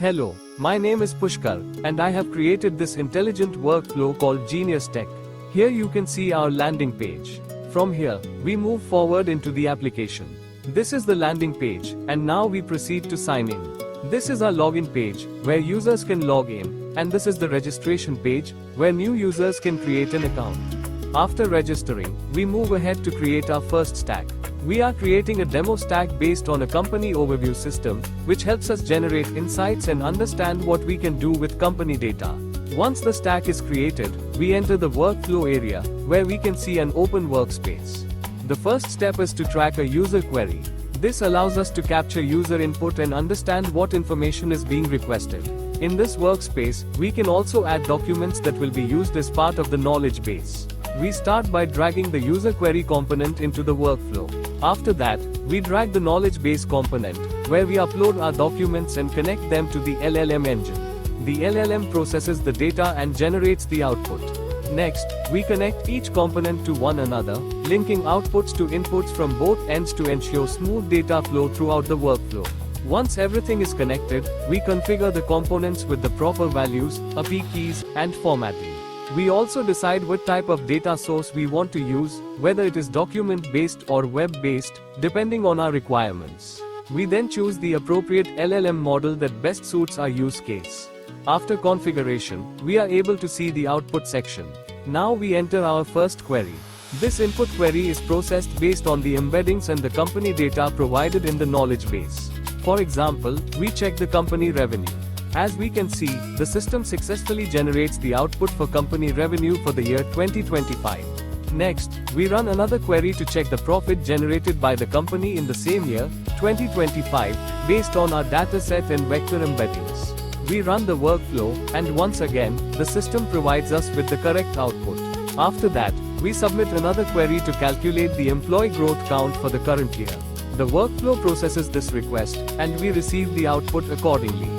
Hello, my name is Pushkar, and I have created this intelligent workflow called Genius Tech. Here you can see our landing page. From here, we move forward into the application. This is the landing page, and now we proceed to sign in. This is our login page, where users can log in, and this is the registration page, where new users can create an account. After registering, we move ahead to create our first stack. We are creating a demo stack based on a company overview system, which helps us generate insights and understand what we can do with company data. Once the stack is created, we enter the workflow area, where we can see an open workspace. The first step is to track a user query. This allows us to capture user input and understand what information is being requested. In this workspace, we can also add documents that will be used as part of the knowledge base. We start by dragging the user query component into the workflow. After that, we drag the knowledge base component, where we upload our documents and connect them to the LLM engine. The LLM processes the data and generates the output. Next, we connect each component to one another, linking outputs to inputs from both ends to ensure smooth data flow throughout the workflow. Once everything is connected, we configure the components with the proper values, API keys, and formatting. We also decide what type of data source we want to use, whether it is document-based or web-based, depending on our requirements. We then choose the appropriate LLM model that best suits our use case. After configuration, we are able to see the output section. Now we enter our first query. This input query is processed based on the embeddings and the company data provided in the knowledge base. For example, we check the company revenue. As we can see, the system successfully generates the output for company revenue for the year 2025. Next, we run another query to check the profit generated by the company in the same year, 2025, based on our dataset and vector embeddings. We run the workflow, and once again, the system provides us with the correct output. After that, we submit another query to calculate the employee growth count for the current year. The workflow processes this request, and we receive the output accordingly.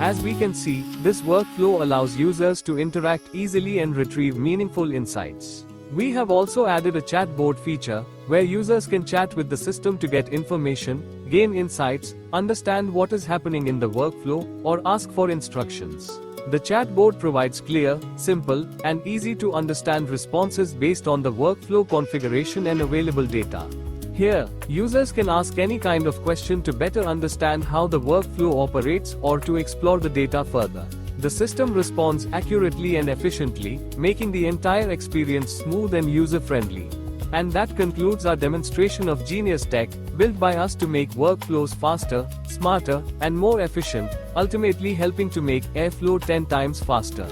As we can see, this workflow allows users to interact easily and retrieve meaningful insights. We have also added a chatbot feature, where users can chat with the system to get information, gain insights, understand what is happening in the workflow, or ask for instructions. The chatbot provides clear, simple, and easy to understand responses based on the workflow configuration and available data. Here, users can ask any kind of question to better understand how the workflow operates or to explore the data further. The system responds accurately and efficiently, making the entire experience smooth and user-friendly. And that concludes our demonstration of Genius Tech, built by us to make workflows faster, smarter, and more efficient, ultimately helping to make airflow 10 times faster.